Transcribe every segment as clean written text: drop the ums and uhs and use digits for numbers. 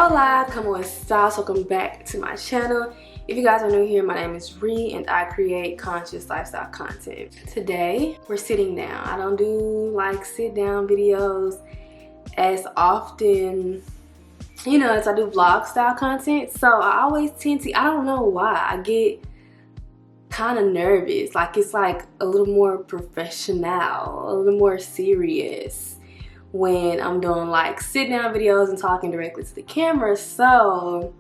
Hola, como estas? Welcome back to my channel. If you guys are new here, my name is Ree and I create conscious lifestyle content. Today, we're sitting down. I don't do like sit down videos as often, as I do vlog style content. So I always tend to, I don't know why, I get kind of nervous. Like it's like a little more professional, a little more serious when I'm doing like sit down videos and talking directly to the camera. So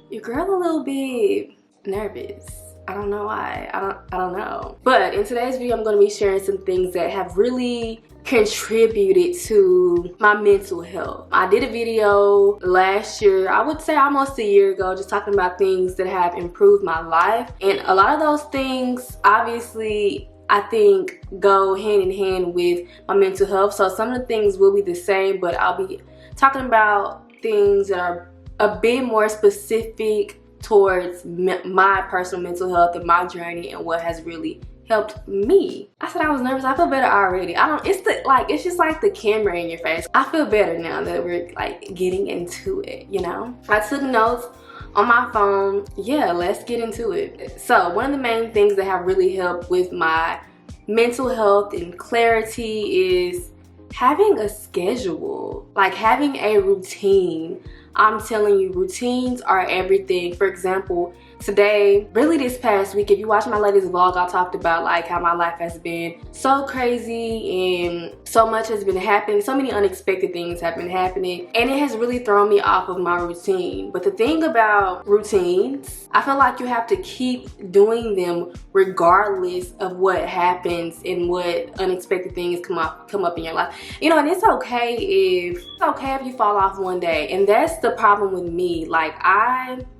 your girl a little bit nervous. I don't know why. I don't know. But in today's video, I'm going to be sharing some things that have really contributed to my mental health. I did a video last year, I would say almost a year ago, just talking about things that have improved my life. And a lot of those things, obviously, I think go hand in hand with my mental health. So some of the things will be the same, but I'll be talking about things that are a bit more specific towards my personal mental health and my journey and what has really helped me. I said I was nervous. I feel better already. It's just like the camera in your face. I feel better now that we're like getting into it, I took notes on my phone. Yeah, let's get into it. So one of the main things that have really helped with my mental health and clarity is having a schedule, like having a routine. I'm telling you, routines are everything. For example, today, really this past week, if you watch my latest vlog, I talked about like how my life has been so crazy and so much has been happening. So many unexpected things have been happening and it has really thrown me off of my routine. But the thing about routines, I feel like you have to keep doing them regardless of what happens and what unexpected things come up in your life. And it's okay if you fall off one day. And that's the problem with me. Like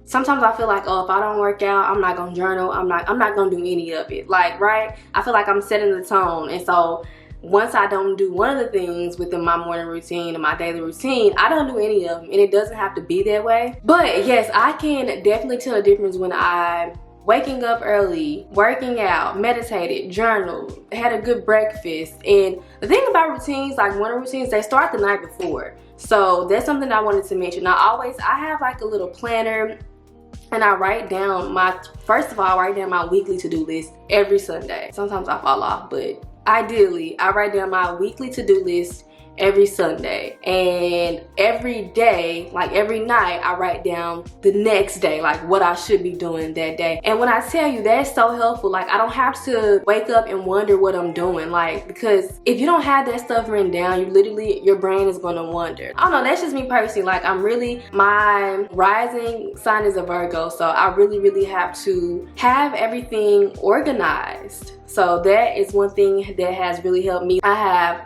sometimes I feel like, oh, if I don't work out, I'm not gonna journal, I'm not gonna do any of it. Like, right? I feel like I'm setting the tone. And so once I don't do one of the things within my morning routine and my daily routine, I don't do any of them. And it doesn't have to be that way. But yes, I can definitely tell a difference when I'm waking up early, working out, meditated, journaled, had a good breakfast. And the thing about routines, like morning routines, they start the night before. So that's something I wanted to mention. I have like a little planner and I write down my weekly to-do list every Sunday. Sometimes I fall off, but ideally I write down my weekly to-do list every Sunday, and every day, like every night, I write down the next day, like what I should be doing that day. And when I tell you, that's so helpful. Like I don't have to wake up and wonder what I'm doing, like, because if you don't have that stuff written down, your brain is gonna wonder. I don't know, that's just me personally. Like my rising sign is a Virgo, so I really have to have everything organized. So that is one thing that has really helped me. I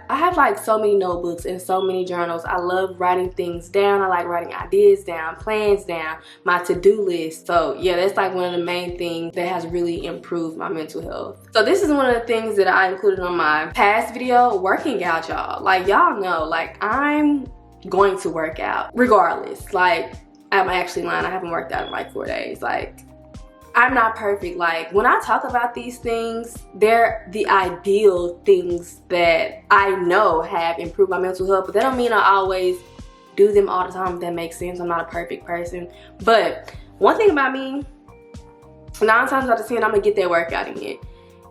have like so many notebooks and so many journals. I love writing things down. I like writing ideas down, plans down, my to-do list. So yeah, that's like one of the main things that has really improved my mental health. So this is one of the things that I included on my past video, working out, y'all. Like y'all know, like I'm going to work out regardless. Like I'm actually lying, I haven't worked out in like 4 days. Like I'm not perfect. Like when I talk about these things, they're the ideal things that I know have improved my mental health, but that don't mean I always do them all the time, if that makes sense. I'm not a perfect person. But one thing about me, 9 times out of 10, I'm gonna get that workout in.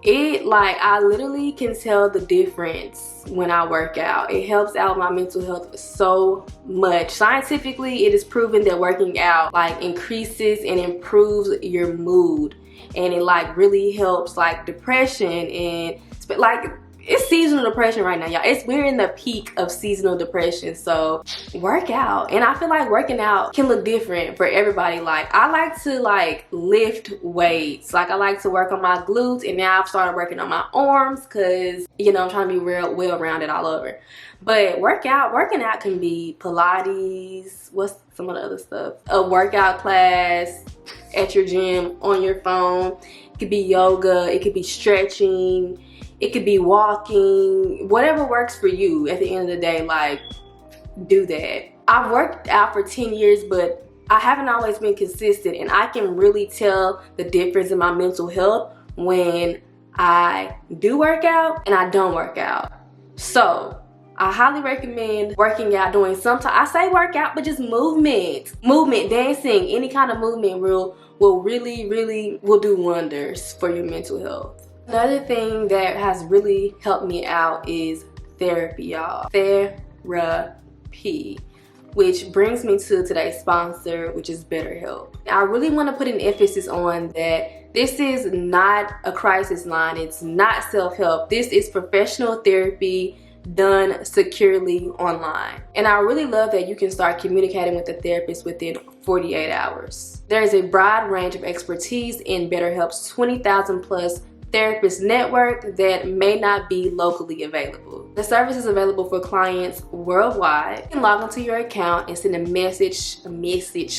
I literally can tell the difference when I work out. It helps out my mental health so much. Scientifically, it is proven that working out like increases and improves your mood, and it like really helps like depression, and like it's seasonal depression right now, y'all. We're in the peak of seasonal depression, so work out. And I feel like working out can look different for everybody. Like I like to like lift weights. Like I like to work on my glutes, and now I've started working on my arms because I'm trying to be real well-rounded all over. But working out can be Pilates, what's some of the other stuff? A workout class at your gym on your phone. It could be yoga, it could be stretching, it could be walking, whatever works for you. At the end of the day, like, do that. I've worked out for 10 years, but I haven't always been consistent, and I can really tell the difference in my mental health when I do work out and I don't work out. So I highly recommend working out, doing I say workout, but just movement, dancing, any kind of movement will really will do wonders for your mental health. Another thing that has really helped me out is therapy, y'all. Therapy. Which brings me to today's sponsor, which is BetterHelp. I really want to put an emphasis on that this is not a crisis line. It's not self-help. This is professional therapy done securely online. And I really love that you can start communicating with a therapist within 48 hours. There is a broad range of expertise in BetterHelp's 20,000 plus therapist network that may not be locally available. The service is available for clients worldwide. You can log into your account and send a message.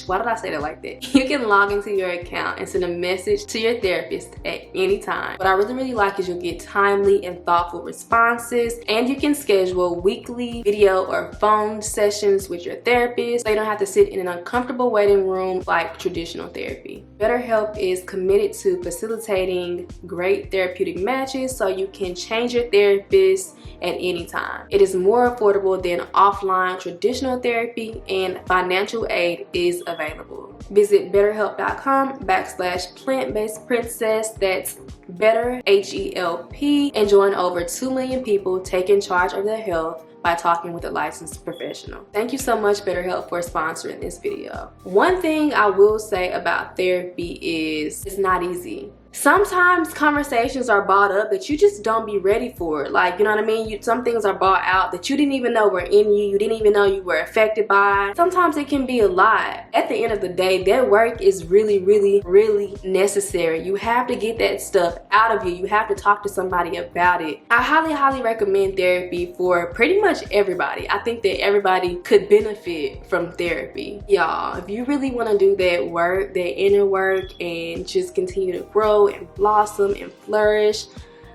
Why did I say that like that? You can log into your account and send a message to your therapist at any time. What I really like is you'll get timely and thoughtful responses, and you can schedule weekly video or phone sessions with your therapist so you don't have to sit in an uncomfortable waiting room like traditional therapy. BetterHelp is committed to facilitating great therapeutic matches so you can change your therapist at any time. It is more affordable than offline traditional therapy, and financial aid is available. Visit betterhelp.com/plantbasedprincess. That's better HELP, and join over 2 million people taking charge of their health by talking with a licensed professional. Thank you so much, BetterHelp, for sponsoring this video. One thing I will say about therapy is it's not easy. Sometimes conversations are brought up that you just don't be ready for. Like, you know what I mean? Some things are brought out that you didn't even know were in you. You didn't even know you were affected by. Sometimes it can be a lot. At the end of the day, that work is really necessary. You have to get that stuff out of you. You have to talk to somebody about it. I highly recommend therapy for pretty much everybody. I think that everybody could benefit from therapy. Y'all, if you really want to do that work, that inner work, and just continue to grow and blossom and flourish,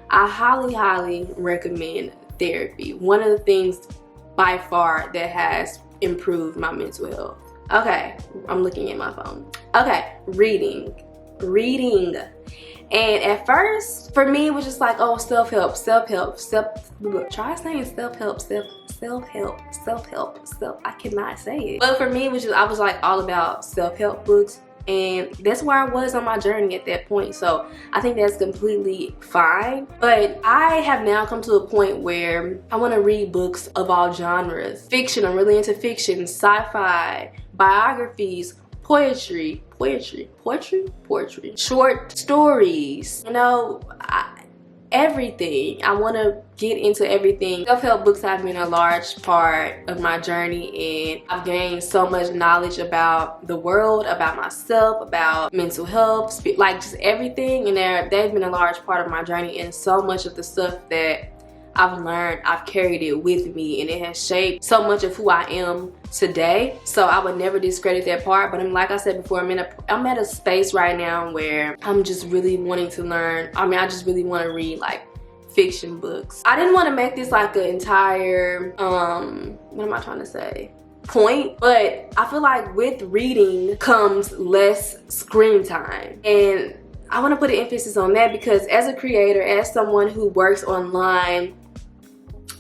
I highly recommend therapy. One of the things by far that has improved my mental health. Okay, I'm looking at my phone. Okay, reading. And at first, for me, it was just like, oh, self-help. Try saying self-help. I cannot say it. But for me, it was just, I was like all about self-help books. And that's where I was on my journey at that point. So I think that's completely fine. But I have now come to a point where I want to read books of all genres. Fiction, I'm really into fiction, sci-fi, biographies, poetry, short stories, you know, everything. I want to get into everything. Self-help books have been a large part of my journey, and I've gained so much knowledge about the world, about myself, about mental health, like just everything. And they've been a large part of my journey, and so much of the stuff that I've learned, I've carried it with me, and it has shaped so much of who I am today. So I would never discredit that part. But like I said before, I'm at a space right now where I'm just really wanting to learn. I mean, I just really want to read like fiction books. I didn't want to make this like an entire what am I trying to say, point, but I feel like with reading comes less screen time, and I want to put an emphasis on that because as a creator, as someone who works online,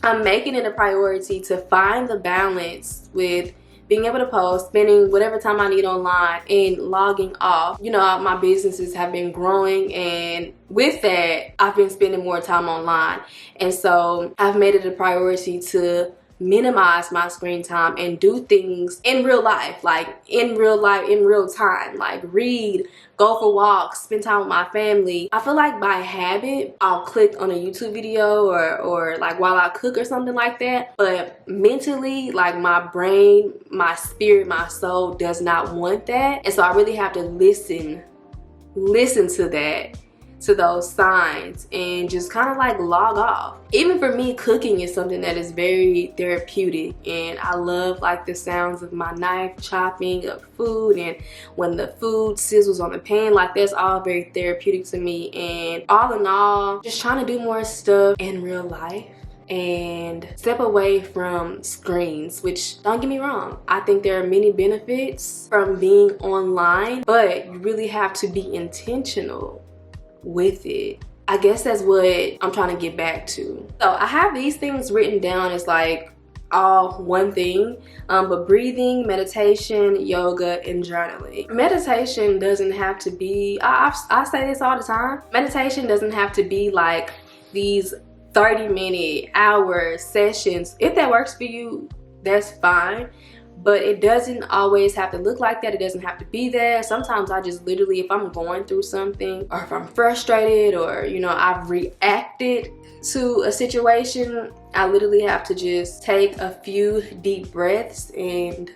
I'm making it a priority to find the balance with being able to post, spending whatever time I need online, and logging off. You know, my businesses have been growing, and with that, I've been spending more time online. And so I've made it a priority to minimize my screen time and do things in real life, in real time, like read, go for walks, spend time with my family. I feel like by habit, I'll click on a YouTube video or like while I cook or something like that. But mentally, like my brain, my spirit, my soul does not want that. And so I really have to listen to that, to those signs, and just kind of like log off. Even for me, cooking is something that is very therapeutic, and I love like the sounds of my knife chopping of food, and when the food sizzles on the pan, like that's all very therapeutic to me. And all in all, just trying to do more stuff in real life and step away from screens, which, don't get me wrong, I think there are many benefits from being online, but you really have to be intentional with it. I guess that's what I'm trying to get back to. So I have these things written down as like all one thing, but breathing, meditation, yoga, and journaling. Meditation doesn't have to be, I say this all the time, meditation doesn't have to be like these 30-minute, hour sessions. If that works for you, that's fine. But it doesn't always have to look like that. It doesn't have to be there. Sometimes I just literally, if I'm going through something, or if I'm frustrated, or you know, I've reacted to a situation, I literally have to just take a few deep breaths, and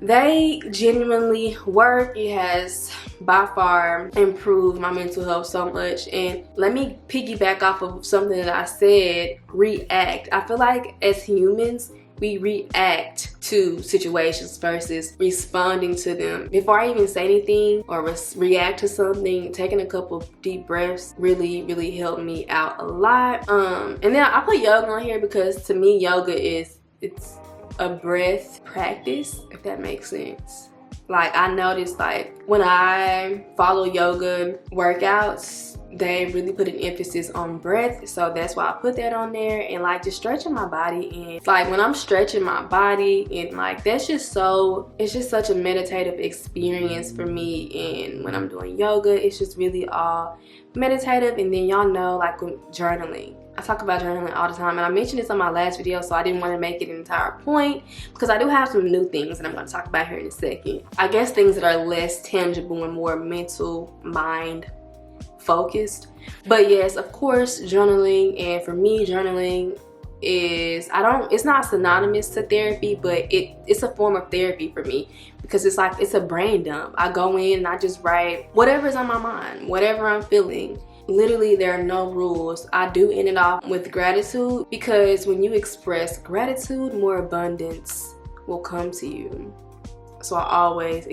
they genuinely work. It has by far improved my mental health so much. And let me piggyback off of something that I said, react. I feel like as humans, we react to situations versus responding to them. Before I even say anything or react to something, taking a couple deep breaths really helped me out a lot. And then I put yoga on here because to me, yoga it's a breath practice, if that makes sense. Like I noticed, like when I follow yoga workouts, they really put an emphasis on breath, so that's why I put that on there. And like just stretching my body, and like when I'm stretching my body, and like that's just so, it's just such a meditative experience for me. And when I'm doing yoga, it's just really all meditative. And then y'all know, like journaling, I talk about journaling all the time, and I mentioned this on my last video, so I didn't want to make it an entire point because I do have some new things that I'm going to talk about here in a second. I guess things that are less tangible and more mental, mind focused. But yes, of course, journaling. And for me, journaling is, it's not synonymous to therapy, but it's a form of therapy for me because it's like, it's a brain dump. I go in and I just write whatever's on my mind, whatever I'm feeling. Literally, there are no rules. I do end it off with gratitude because when you express gratitude, more abundance will come to you. So I always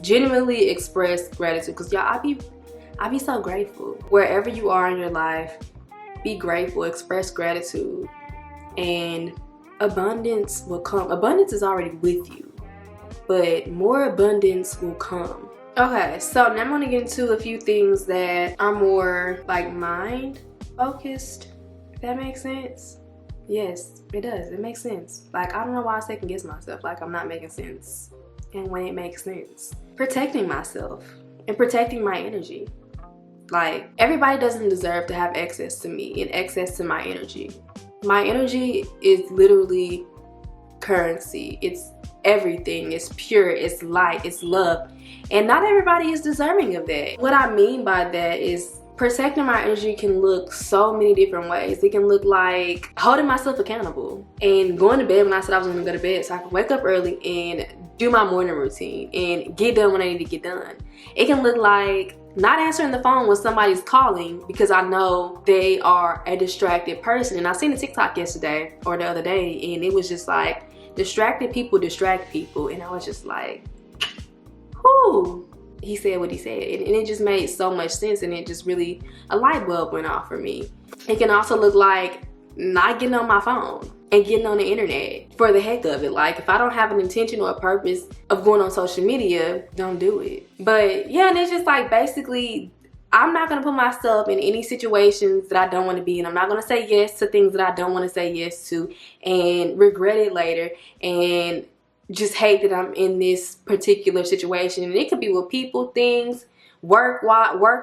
genuinely express gratitude because y'all, I be so grateful. Wherever you are in your life, be grateful, express gratitude, and abundance will come. Abundance is already with you, but more abundance will come. Okay, so now I'm gonna get into a few things that are more like mind focused, if that makes sense. Yes, it does, it makes sense. Like, I don't know why I second guess myself, like I'm not making sense. And when it makes sense, protecting myself and protecting my energy. Like, everybody doesn't deserve to have access to me and access to my energy. My energy is literally currency. It's everything. It's pure, it's light, it's love. And not everybody is deserving of that. What I mean by that is protecting my energy can look so many different ways. It can look like holding myself accountable and going to bed when I said I was gonna go to bed so I can wake up early and do my morning routine and get done when I need to get done. It can look like not answering the phone when somebody's calling because I know they are a distracted person. And I seen a TikTok yesterday or the other day, and it was just like, distracted people distract people. And I was just like, whoo. He said what he said, and it just made so much sense, and it just really, a light bulb went off for me. It can also look like not getting on my phone and getting on the internet for the heck of it. Like, if I don't have an intention or a purpose of going on social media, don't do it. But yeah, and it's just like, basically, I'm not gonna put myself in any situations that I don't want to be in. I'm not gonna say yes to things that I don't want to say yes to and regret it later and just hate that I'm in this particular situation. And it could be with people, things, work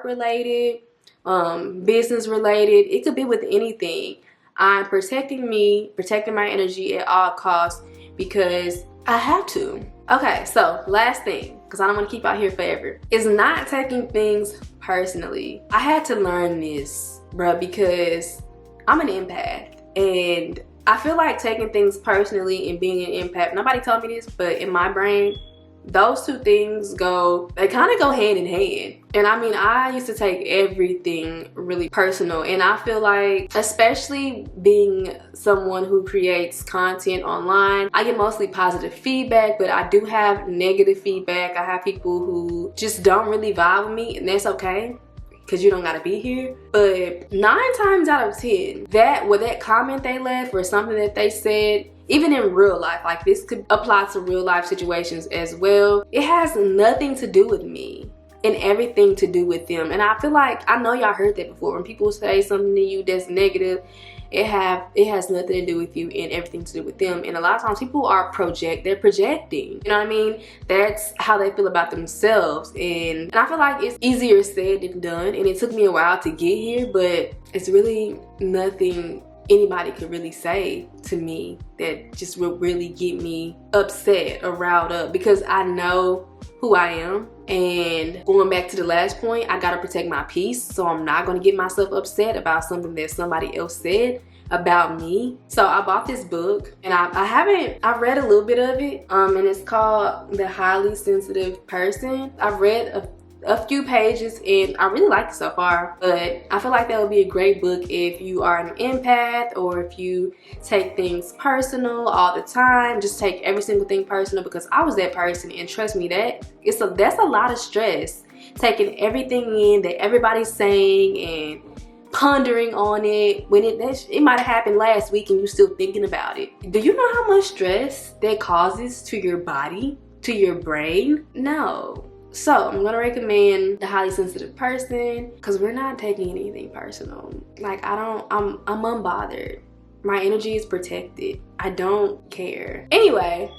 related, business related. It could be with anything. I'm protecting me, protecting my energy at all costs because I have to. Okay, so last thing, because I don't want to keep out here forever, is not taking things personally. I had to learn this, bruh, because I'm an empath, and I feel like taking things personally and being an empath, nobody told me this, but in my brain, those two things they kind of go hand in hand. And I mean, I used to take everything really personal, and I feel like, especially being someone who creates content online, I get mostly positive feedback, but I do have negative feedback. I have people who just don't really vibe with me, and that's okay, because you don't gotta be here. But 9 times out of 10, that comment they left or something that they said, even in real life, like this could apply to real life situations as well, it has nothing to do with me. and everything to do with them. And I feel like, I know y'all heard that before, when people say something to you that's negative, it has nothing to do with you and everything to do with them. And a lot of times people are they're projecting, you know what I mean? That's how they feel about themselves. And I feel like it's easier said than done, and it took me a while to get here, but it's really nothing anybody could really say to me that just would really get me upset or riled up, because I know who I am. And going back to the last point, I gotta protect my peace, so I'm not gonna get myself upset about something that somebody else said about me. So I bought this book, and I've read a little bit of it, and it's called The Highly Sensitive Person. I've read a few pages and I really like it so far, but I feel like that would be a great book if you are an empath, or if you take things personal all the time, just take every single thing personal, because I was that person, and trust me, that's a lot of stress, taking everything in that everybody's saying and pondering on it when it might have happened last week and you're still thinking about it. Do you know how much stress that causes to your body, to your brain? No. So I'm gonna recommend The Highly Sensitive Person, because we're not taking anything personal. Like, I'm unbothered. My energy is protected. I don't care. Anyway,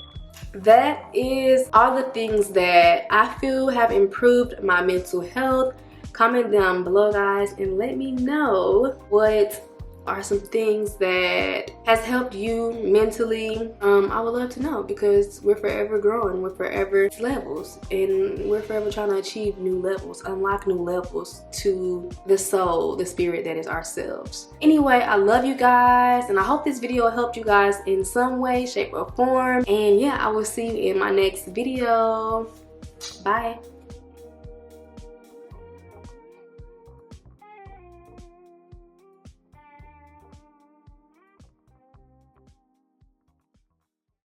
that is all the things that I feel have improved my mental health. Comment down below, guys, and let me know what are some things that has helped you mentally. I would love to know, because we're forever growing, we're forever levels, and we're forever trying to achieve new levels, unlock new levels to the soul, the spirit that is ourselves. Anyway, I love you guys, and I hope this video helped you guys in some way, shape, or form. And yeah, I will see you in my next video.